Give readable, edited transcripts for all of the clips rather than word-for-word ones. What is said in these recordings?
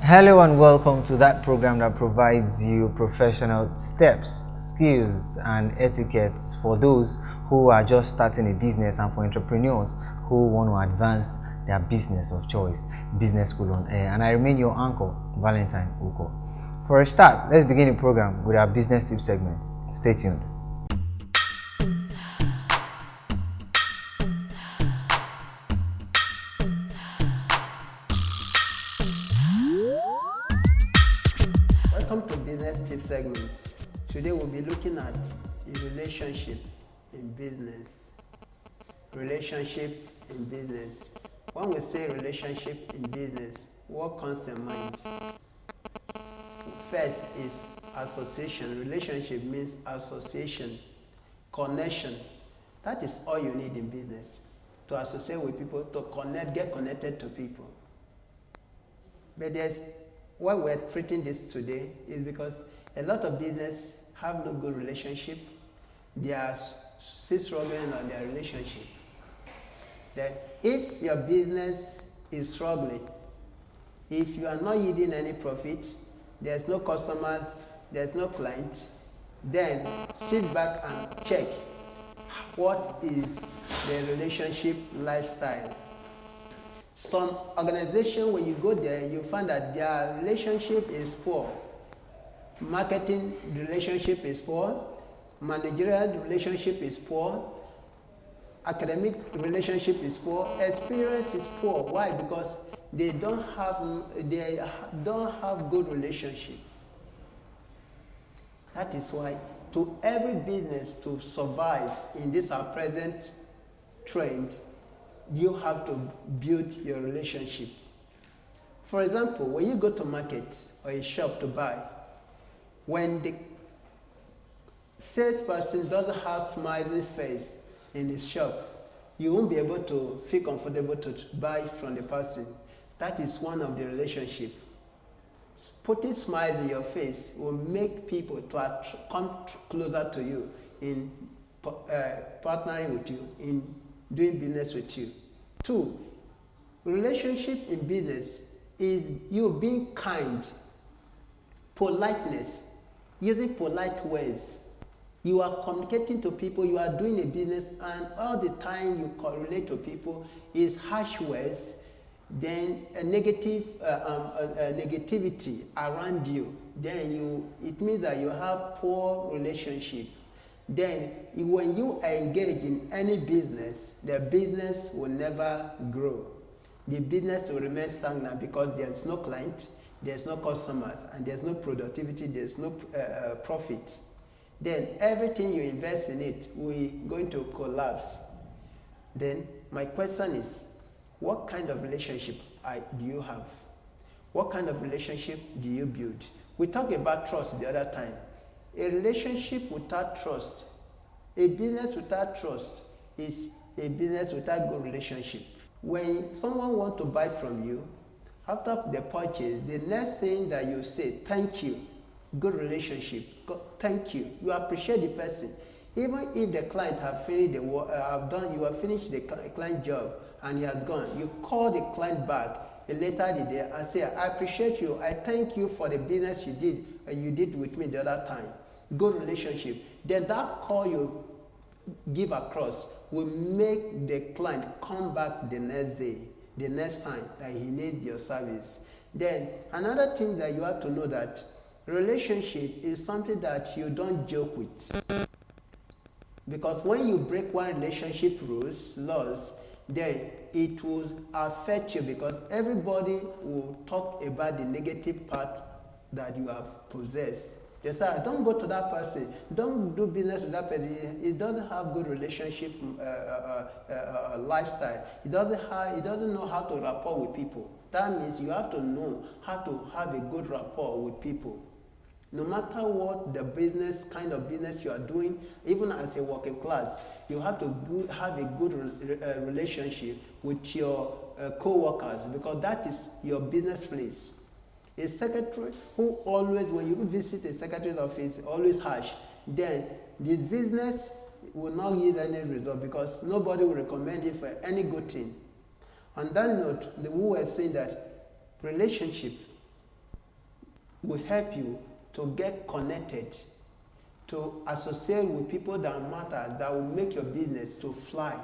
Hello and welcome to that program that provides you professional steps, skills, and etiquettes for those who are just starting a business and for entrepreneurs who want to advance their business of choice, Business School on Air. And I remain your anchor, Valentine Ukoh. For a start, let's begin the program with our business tip segment. Stay tuned. Welcome to Business Tip segment. Today we'll be looking at a relationship in business. Relationship in business. When we say relationship in business, what comes to mind? First is association. Relationship means association, connection. That is all you need in business. To associate with people, to connect, get connected to people. But there's why we're treating this today is because a lot of business have no good relationship. They are still struggling on their relationship. Then if your business is struggling, if you are not yielding any profit, there's no customers, there's no clients, then sit back and check what is the relationship lifestyle. Some organization, when you go there, you find that their relationship is poor. Marketing relationship is poor. Managerial relationship is poor. Academic relationship is poor. Experience is poor. Why? Because they don't have good relationship. That is why to every business to survive in this our present trend, you have to build your relationship. For example, when you go to market or a shop to buy, when the salesperson doesn't have smiling face in his shop, you won't be able to feel comfortable to buy from the person. That is one of the relationship. Putting smiles in your face will make people to come closer to you in partnering with you, in doing business with you. 2, relationship in business is you being kind, politeness, using polite words. You are communicating to people, you are doing a business, and all the time you correlate to people is harsh words, then a negativity around you. Then it means that you have poor relationship. Then when you engage in any business, the business will never grow. The business will remain stagnant because there's no client, there's no customers, and there's no productivity, there's no profit. Then everything you invest in it will going to collapse. Then my question is, what kind of relationship do you have? What kind of relationship do you build? We talked about trust the other time. A relationship without trust, a business without trust is a business without good relationship. When someone wants to buy from you, after the purchase, the next thing that you say, thank you, good relationship, thank you. You appreciate the person. Even if the client have finished you have finished the client job and he has gone, you call the client back later the day and say, I appreciate you, I thank you for the business you did with me the other time. Good relationship. Then that call you give across will make the client come back the next day, the next time that he needs your service. Then another thing that you have to know that relationship is something that you don't joke with. Because when you break one relationship laws, then it will affect you because everybody will talk about the negative part that you have possessed. They say, don't go to that person, don't do business with that person. He doesn't have good relationship lifestyle. He doesn't know how to rapport with people. That means you have to know how to have a good rapport with people. No matter what the kind of business you are doing, even as a working class, you have to have a good relationship with your co-workers because that is your business place. A secretary who always, when you visit a secretary's office, always harsh, then this business will not yield any result because nobody will recommend it for any good thing. On that note, we were saying that relationship will help you to get connected, to associate with people that matter, that will make your business to fly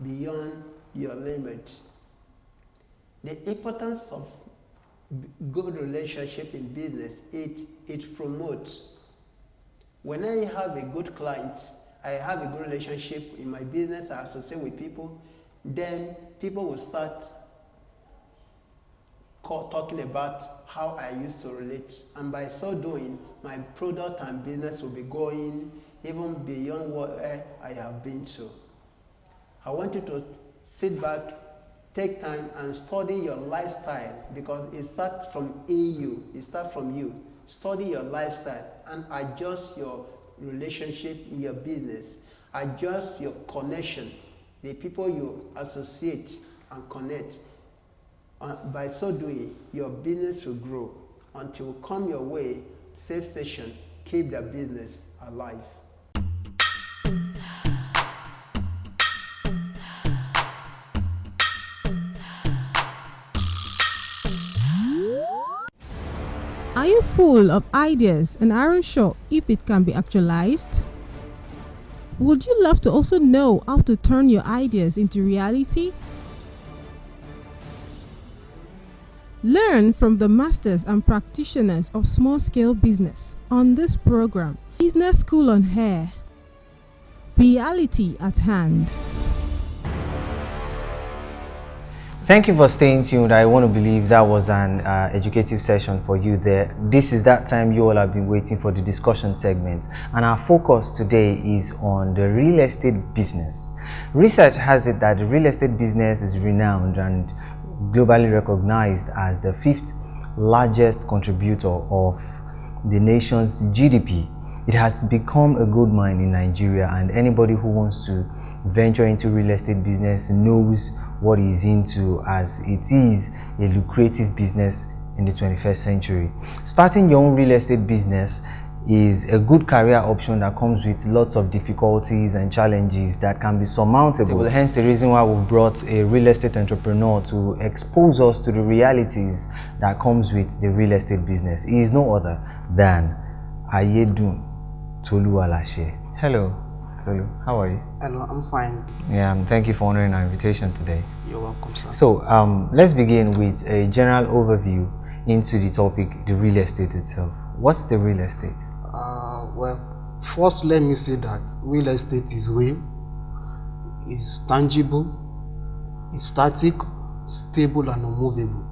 beyond your limit. The importance of good relationship in business, it promotes. When I have a good client, I have a good relationship in my business, I associate with people, then people will start talking about how I used to relate. And by so doing, my product and business will be going even beyond what I have been to. I want you to sit back, take time and study your lifestyle, because it starts from you. It starts from you. Study your lifestyle and adjust your relationship in your business. Adjust your connection, the people you associate and connect. By so doing, your business will grow until come your way. Safe station, keep the business alive. Are you full of ideas and aren't sure if it can be actualized? Would you love to also know how to turn your ideas into reality? Learn from the masters and practitioners of small-scale business on this program, Business School on Air. Reality at hand. Thank you for staying tuned. I want to believe that was an educative session for you there. This is that time you all have been waiting for, the discussion segment. And our focus today is on the real estate business. Research has it that the real estate business is renowned and globally recognized as the 5th largest contributor of the nation's GDP. It has become a gold mine in Nigeria, and anybody who wants to venture into real estate business knows what he's into, as it is a lucrative business in the 21st century. Starting your own real estate business is a good career option that comes with lots of difficulties and challenges that can be surmountable. Hence the reason why we've brought a real estate entrepreneur to expose us to the realities that comes with the real estate business. He is no other than Ayedun Toluwalashe. Hello. How are you? Hello, I'm fine. Yeah, thank you for honoring our invitation today. You're welcome, sir. So, let's begin with a general overview into the topic, the real estate itself. What's the real estate? Well, first let me say that real estate is real, is tangible, is static, stable and unmovable.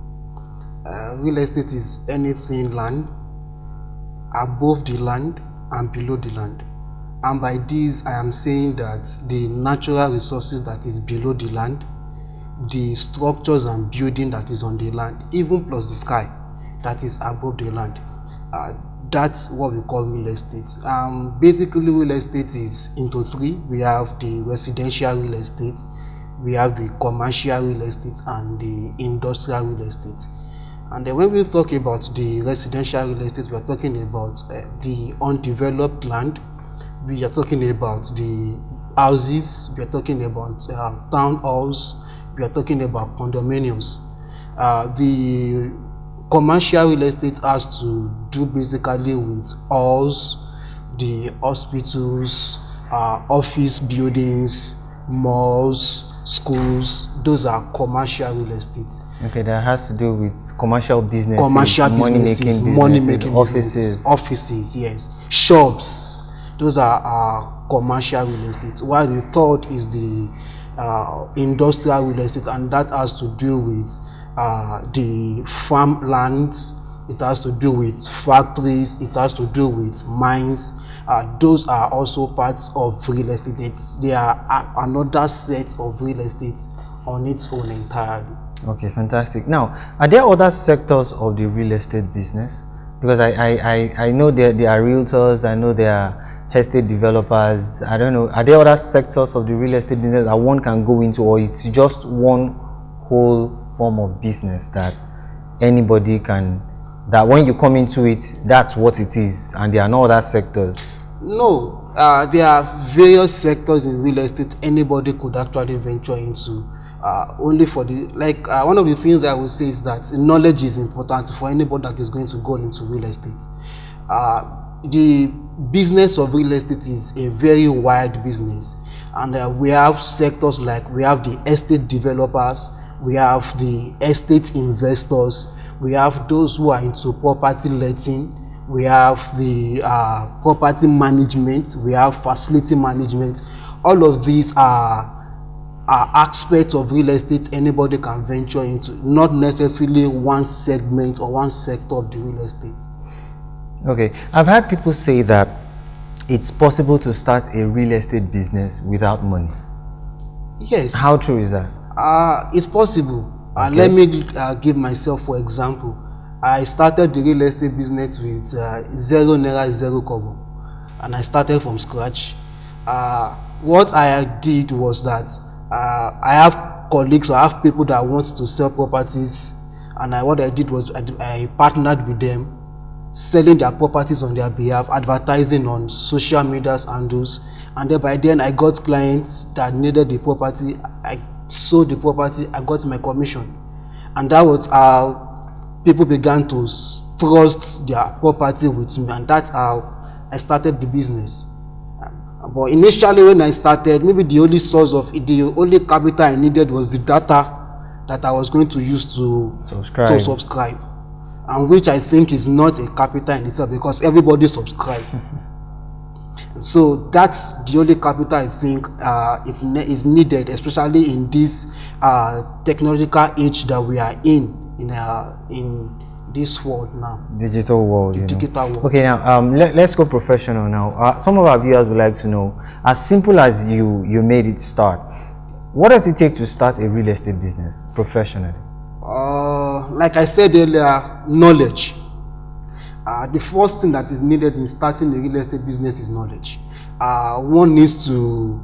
Real estate is anything land, above the land and below the land. And by this, I am saying that the natural resources that is below the land, the structures and building that is on the land, even plus the sky that is above the land, that's what we call real estate. Basically, real estate is into 3. We have the residential real estate, we have the commercial real estate, and the industrial real estate. And then when we talk about the residential real estate, we are talking about the undeveloped land. We are talking about the houses, we are talking about town halls, we are talking about condominiums. The commercial real estate has to do basically with halls, the hospitals, office buildings, malls, schools. Those are commercial real estate. Okay, that has to do with commercial businesses, money-making offices. Offices, yes. Shops. Those are commercial real estate. While the third is the industrial real estate, and that has to do with the farmlands, it has to do with factories, it has to do with mines. Those are also parts of real estate. They are another set of real estate on its own entirely. Okay, fantastic. Now, are there other sectors of the real estate business? Because I know there are realtors, I know there are estate developers. I don't know, are there other sectors of the real estate business that one can go into, or it's just one whole form of business that anybody can, that when you come into it, that's what it is, and there are no other sectors? No, there are various sectors in real estate anybody could actually venture into. only for the, one of the things I would say is that knowledge is important for anybody that is going to go into real estate. The business of real estate is a very wide business, and we have sectors like we have the estate developers, we have the estate investors, we have those who are into property letting, we have the property management, we have facility management. All of these are aspects of real estate anybody can venture into, not necessarily one segment or one sector of the real estate. Okay, I've had people say that it's possible to start a real estate business without money. Yes. How true is that? It's possible. Okay. Let me give myself for example. I started the real estate business with 0 naira 0 kobo, and I started from scratch. What I did was that I have colleagues, or I have people that want to sell properties, and what I did was I partnered with them, selling their properties on their behalf, advertising on social media handles, and then by then I got clients that needed the property. I sold the property, I got my commission, and that was how people began to trust their property with me, and that's how I started the business. But initially when I started, maybe the only capital I needed was the data that I was going to use to subscribe, and which I think is not a capital in itself, because everybody subscribe. So that's the only capital I think is needed, especially in this technological age that we are in this world now. Digital world. Digital world. Okay, now let's go professional now. Some of our viewers would like to know, as simple as you made it start, what does it take to start a real estate business professionally? Like I said earlier, knowledge. The first thing that is needed in starting a real estate business is knowledge. One needs to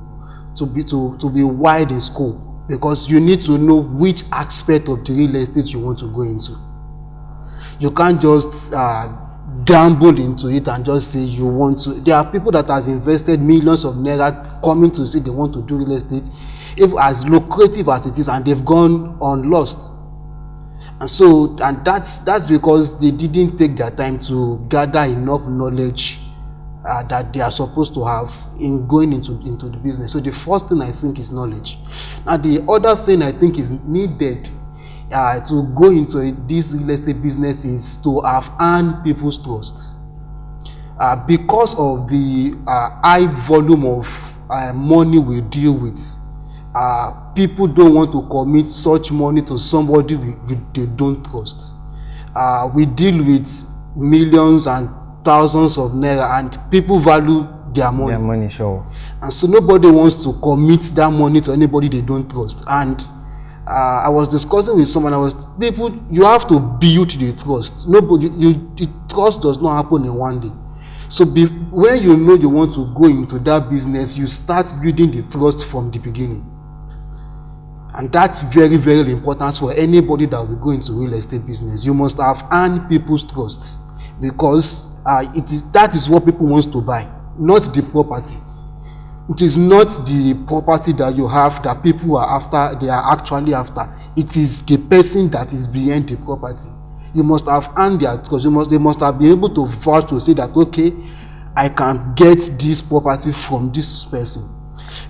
be wide in scope, because you need to know which aspect of the real estate you want to go into. You can't just gamble into it and just say you want to. There are people that has invested millions of naira coming to say they want to do real estate, if as lucrative as it is, and they've gone on lost. And that's because they didn't take their time to gather enough knowledge that they are supposed to have in going into the business. So the first thing I think is knowledge. Now the other thing I think is needed to go into this real estate business is to have earned people's trust. Because of the high volume of money we deal with, people don't want to commit such money to somebody they don't trust. We deal with millions and thousands of naira, and people value their money. Their money, sure. And so nobody wants to commit that money to anybody they don't trust. And I was discussing with someone. You have to build the trust. The trust does not happen in one day. So when you know you want to go into that business, you start building the trust from the beginning. And that's very, very important for anybody that will go into real estate business. You must have earned people's trust, because that is what people want to buy, not the property. It is not the property that you have that people are after, they are actually after. It is the person that is behind the property. You must have earned their trust. They must have been able to vouch to say that, okay, I can get this property from this person.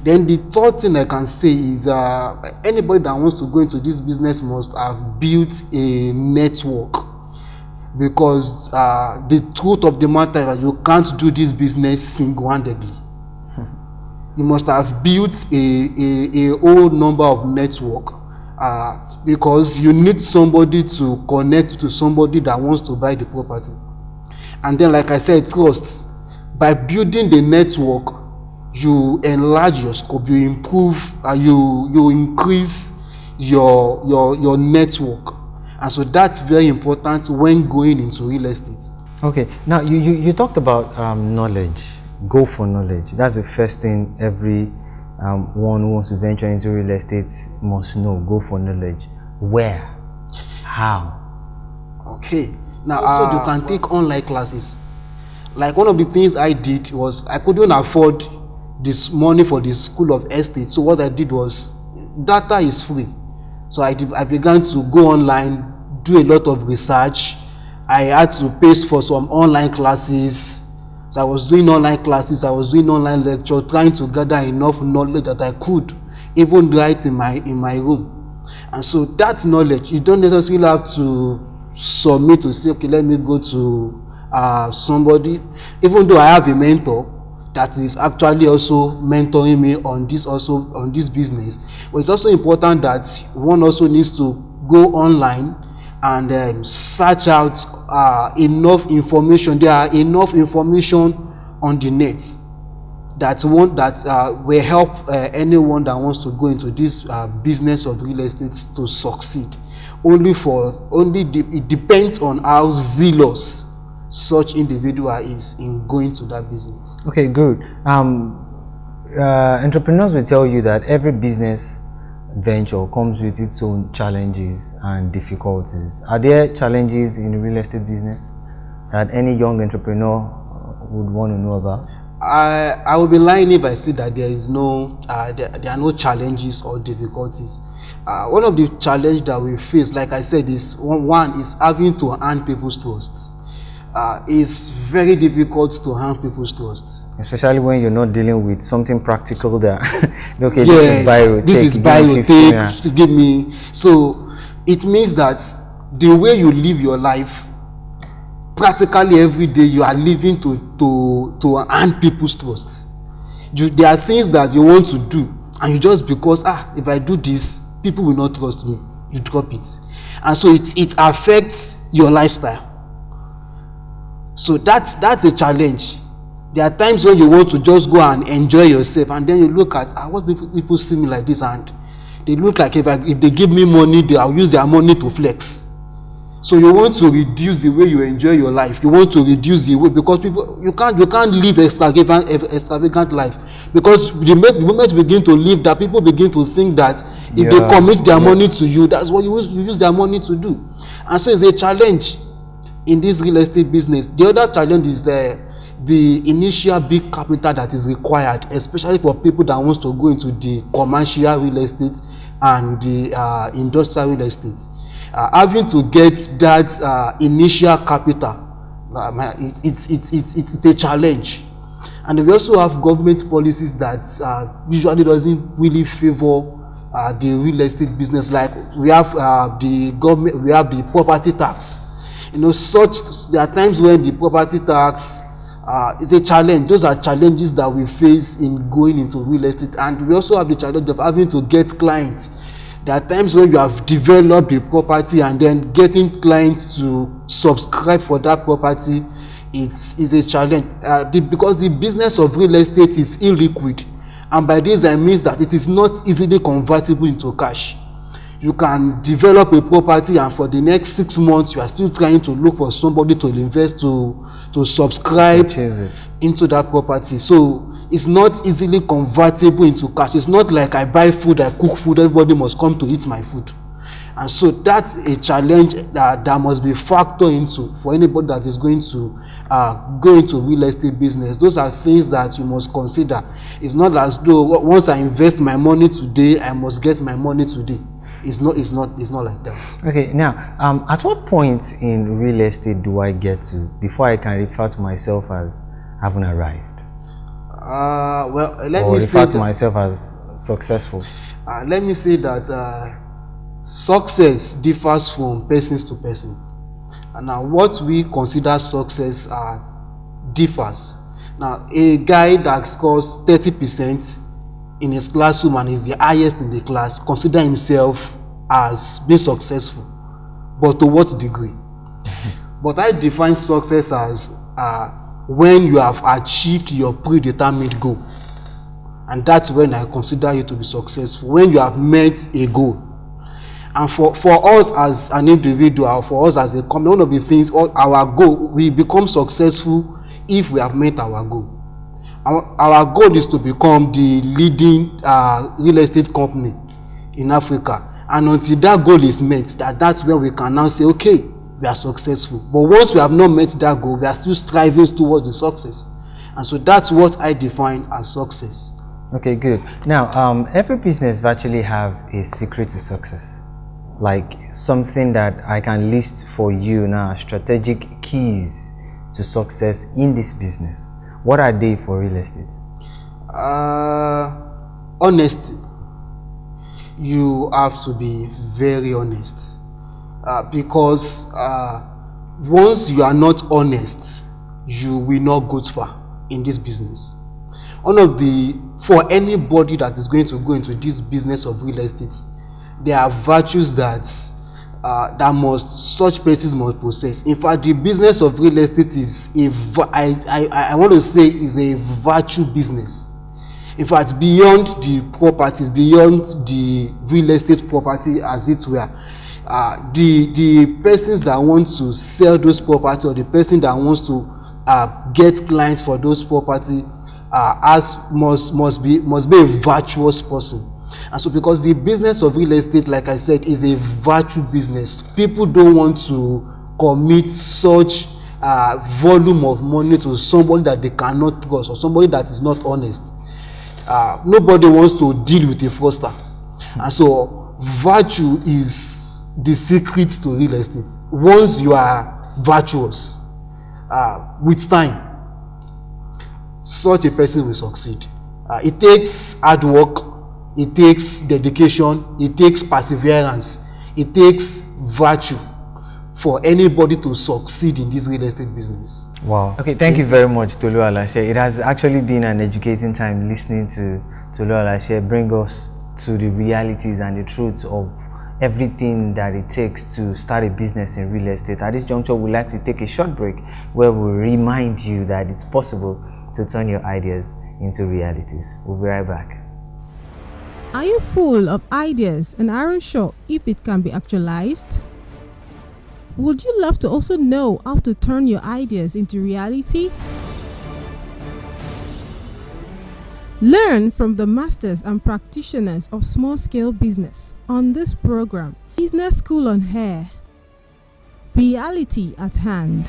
Then the third thing I can say is anybody that wants to go into this business must have built a network, because the truth of the matter is that you can't do this business single-handedly. You must have built a whole number of network, because you need somebody to connect to somebody that wants to buy the property. And then, like I said, trust. By building the network, you enlarge your scope, you improve, you increase your network. And so that's very important when going into real estate. Okay, now you talked about knowledge. Go for knowledge. That's the first thing every one who wants to venture into real estate must know. Go for knowledge. Where? How? Okay. Now also you can take online classes. Like one of the things I did was I couldn't afford this money for the school of estate. So what I did was, data is free. So I began to go online, do a lot of research. I had to pay for some online classes. So I was doing online classes, I was doing online lecture, trying to gather enough knowledge that I could even write in my room. And so that knowledge, you don't necessarily have to submit to say, okay, let me go to somebody. Even though I have a mentor that is actually also mentoring me on this business, but it's also important that one also needs to go online and search out enough information. There are enough information on the net that will help anyone that wants to go into this business of real estate to succeed. It depends on how zealous such individual is in going to that business. Okay, good. Entrepreneurs will tell you that every business venture comes with its own challenges and difficulties. Are there challenges in the real estate business that any young entrepreneur would want to know about? I would be lying if I say that there are no challenges or difficulties. One of the challenges that we face, like I said, is one is having to earn people's trust. It's very difficult to earn people's trust, especially when you're not dealing with something practical that okay, yes, this is biotech to give me. So it means that the way you live your life, practically every day you are living to earn people's trust. There are things that you want to do, and you just, because if I do this, people will not trust me, you drop it, and so it affects your lifestyle. So that's a challenge. There are times when you want to just go and enjoy yourself, and then you look at what people see me like this, and they look like if they give me money, I'll use their money to flex. So you want to reduce the way you enjoy your life. You want to reduce the way, because you can't live extravagant life, because the moment you begin to live that, people begin to think that if they commit their money to you, that's what you use their money to do. And so it's a challenge in this real estate business. The other challenge is the initial big capital that is required, especially for people that wants to go into the commercial real estate and the industrial real estate. Having to get that initial capital, it's a challenge. And we also have government policies that usually doesn't really favor the real estate business. Like we have the property tax. There are times when the property tax is a challenge. Those are challenges that we face in going into real estate. And we also have the challenge of having to get clients. There are times when you have developed the property, and then getting clients to subscribe for that property is a challenge, because the business of real estate is illiquid, and by this I mean that it is not easily convertible into cash. You can develop a property, and for the next 6 months you are still trying to look for somebody to invest to subscribe into that property. So it's not easily convertible into cash. It's not like I buy food, I cook food, everybody must come to eat my food. And so that's a challenge that must be factored into for anybody that is going to go into real estate business. Those are things that you must consider. It's not as though once I invest my money today, I must get my money today. It's not like that. Okay, now at what point in real estate do I get to before I can refer to myself as having arrived? Let me refer to myself as successful. Let me say that success differs from person to person. And now what we consider success differs. Now a guy that scores 30% in his classroom and is the highest in the class consider himself as being successful, but to what degree? But I define success as when you have achieved your predetermined goal, and that's when I consider you to be successful, when you have met a goal. And for us as an individual, for us as a company, one of the things, our goal, we become successful if we have met our goal. Our goal is to become the leading real estate company in Africa, and until that goal is met, that's where we can now say, okay, we are successful. But once we have not met that goal, we are still striving towards the success. And so that's what I define as success. Okay, good. Now, every business virtually have a secret to success. like something that I can list for you now, strategic keys to success in this business, what are they for real estate? Honesty. You have to be very honest, because once you are not honest, you will not go too far in this business. For anybody that is going to go into this business of real estate, there are virtues that such persons must possess. In fact, the business of real estate is I want to say is a virtue business. In fact, beyond the properties, beyond the real estate property as it were, the persons that want to sell those property, or the person that wants to get clients for those property, must be a virtuous person. And so, because the business of real estate, like I said, is a virtue business, people don't want to commit such volume of money to somebody that they cannot trust, or somebody that is not honest. Nobody wants to deal with a fraudster. And so virtue is the secret to real estate. Once you are virtuous, with time, such a person will succeed. It takes hard work, it takes dedication, it takes perseverance, it takes virtue for anybody to succeed in this real estate business. Wow. Okay, thank you very much, Tolu Alashe. It has actually been an educating time listening to Tolu Alashe bring us to the realities and the truths of everything that it takes to start a business in real estate. At this juncture, we'd like to take a short break where we'll remind you that it's possible to turn your ideas into realities. We'll be right back. Are you full of ideas and aren't sure if it can be actualized? Would you love to also know how to turn your ideas into reality? Learn from the masters and practitioners of small-scale business on this program, Business School on Air. Reality at hand.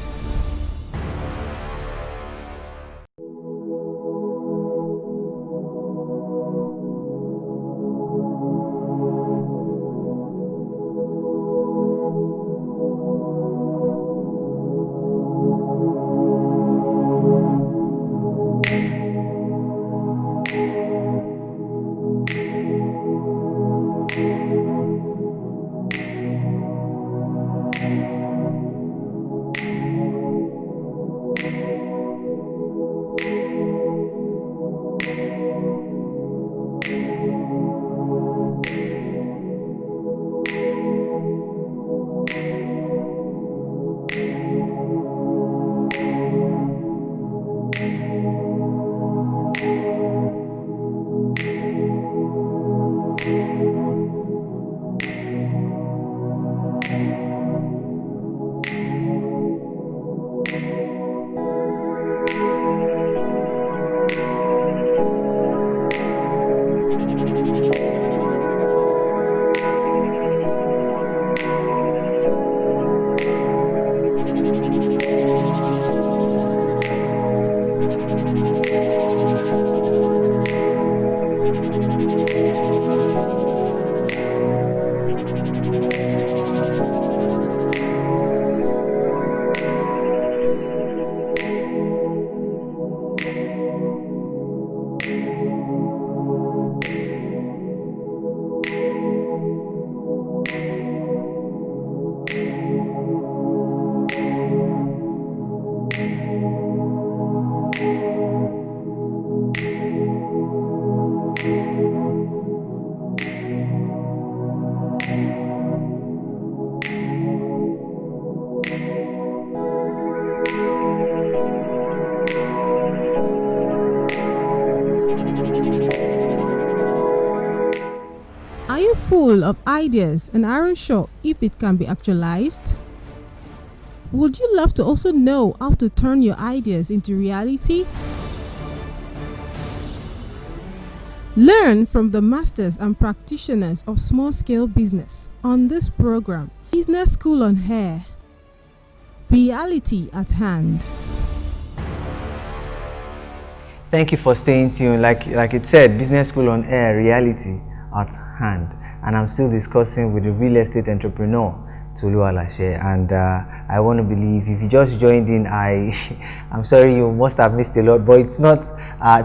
Are you full of ideas and aren't sure if it can be actualized? Would you love to also know how to turn your ideas into reality? Learn from the masters and practitioners of small-scale business on this program, Business School on Air. Reality at hand. Thank you for staying tuned. Like it said, Business School on Air, reality at hand. and I'm still discussing with the real estate entrepreneur Tolu Alashe. And I want to believe if you just joined in, I'm sorry, you must have missed a lot, but it's not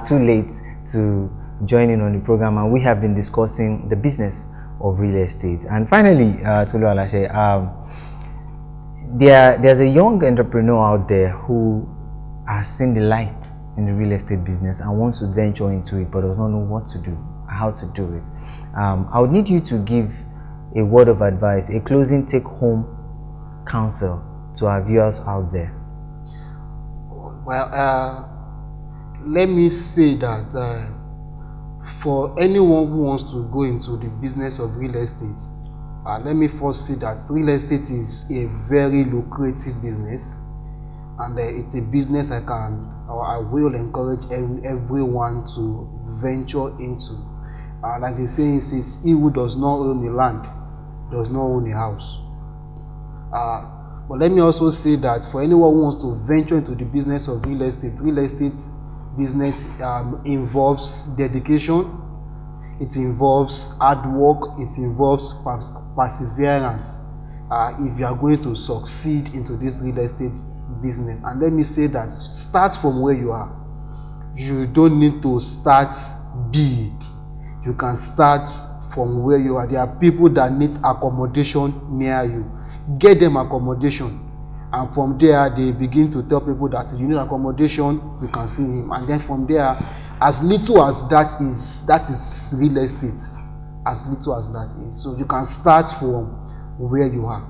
too late to join in on the program. And we have been discussing the business of real estate. And finally, Tolu Alashe, there's a young entrepreneur out there who has seen the light in the real estate business and wants to venture into it but does not know what to do, how to do it. I would need you to give a word of advice, a closing take-home counsel to our viewers out there. Well, let me say that for anyone who wants to go into the business of real estate, let me first say that real estate is a very lucrative business, and it's a business I will encourage everyone to venture into. Like the saying says, he who does not own a land does not own a house. But let me also say that for anyone who wants to venture into the business of real estate business involves dedication, it involves hard work, it involves perseverance if you are going to succeed into this real estate business. And let me say that start from where you are. You don't need to start big. You can start from where you are. There are people that need accommodation near you. Get them accommodation, and from there they begin to tell people that you need accommodation, we can see him. And then from there, as little as that is real estate, as little as that is. So you can start from where you are.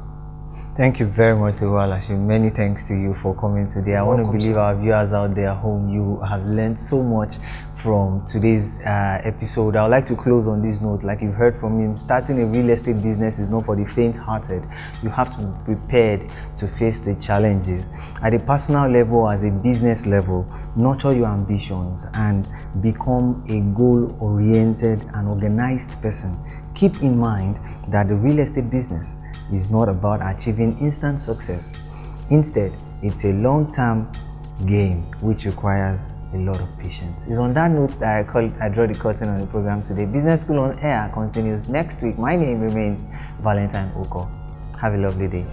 Thank you very much, Alashe. Many thanks to you for coming today. I want to believe our viewers out there at home, you have learned so much from today's episode. I would like to close on this note. Like you've heard from him, starting a real estate business is not for the faint-hearted. You have to be prepared to face the challenges. At a personal level, as a business level, nurture your ambitions and become a goal-oriented and organized person. Keep in mind that the real estate business is not about achieving instant success. Instead, it's a long-term game which requires a lot of patience. It's on that note that I draw the curtain on the program today. Business School on Air continues next week. My name remains Valentine Ukoh. Have a lovely day.